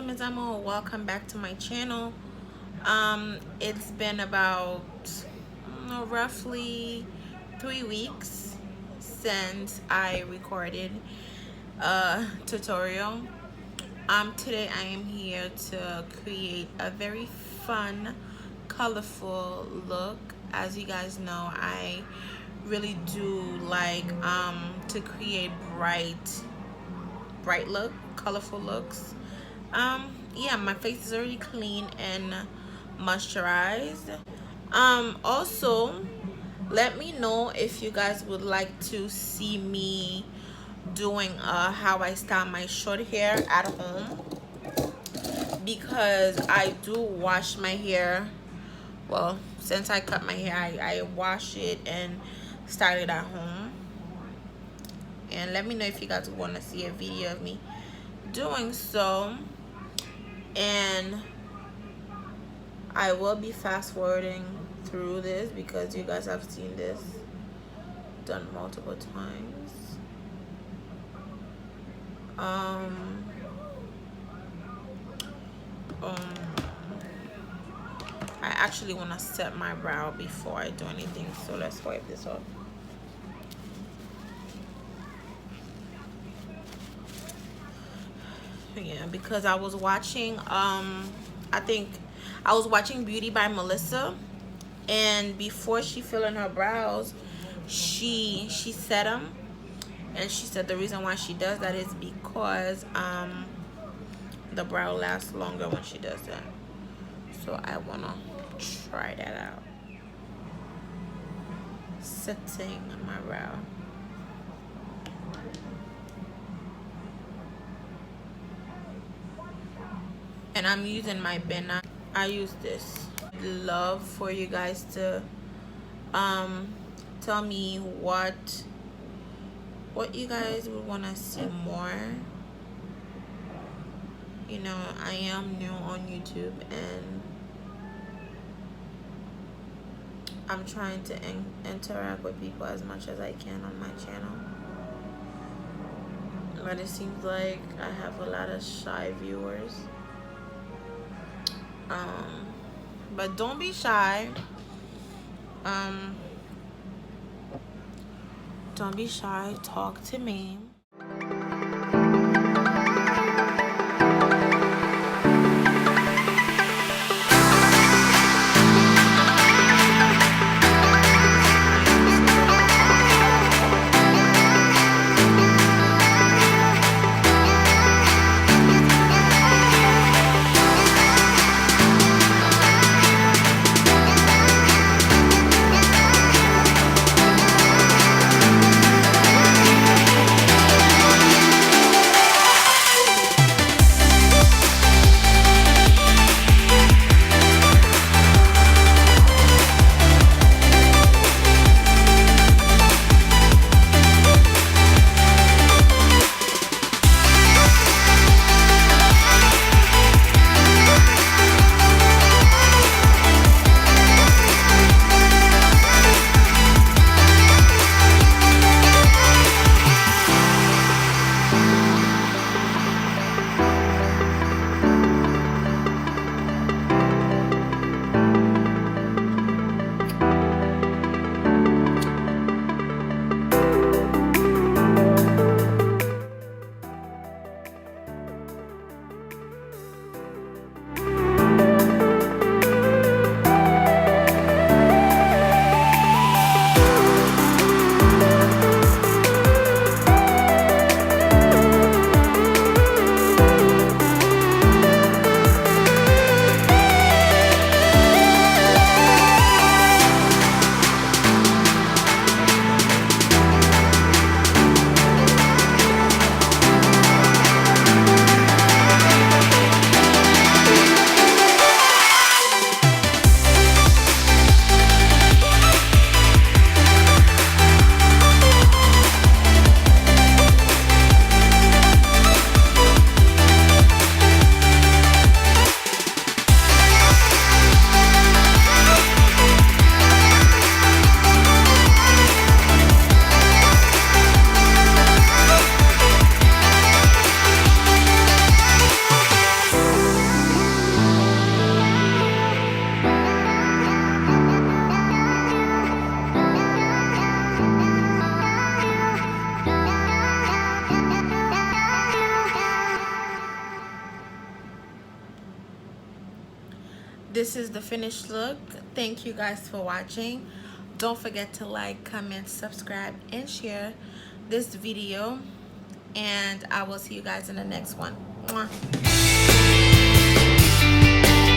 up, Ms. Amo? Welcome back to my channel. It's been about roughly 3 weeks since I recorded a tutorial. Today I am here to create a very fun, colorful look. As you guys know, I really do like to create bright look, colorful looks. Yeah, my face is already clean and moisturized. Also, let me know if you guys would like to see me doing how I style my short hair at home, because I do wash my hair. Well, since I cut my hair, I wash it and style it at home. And let me know if you guys want to see a video of me doing so. And I will be fast forwarding through this because you guys have seen this done multiple times. I actually want to set my brow before I do anything, so let's wipe this off. Yeah, because I was watching I think I was watching Beauty by Melissa, and before she filled in her brows, she set them, and she said the reason why she does that is because the brow lasts longer when she does that. So I want to try that out, setting my brow. And I'm using my pen. I use this. I'd love for you guys to tell me what you guys would want to see more. You know, I am new on YouTube and I'm trying to interact with people as much as I can on my channel, but it seems like I have a lot of shy viewers. But don't be shy. Don't be shy. Talk to me. this is the finished look. Thank you guys for watching. Don't forget to like, comment, subscribe, and share this video, and I will see you guys in the next one. Mwah.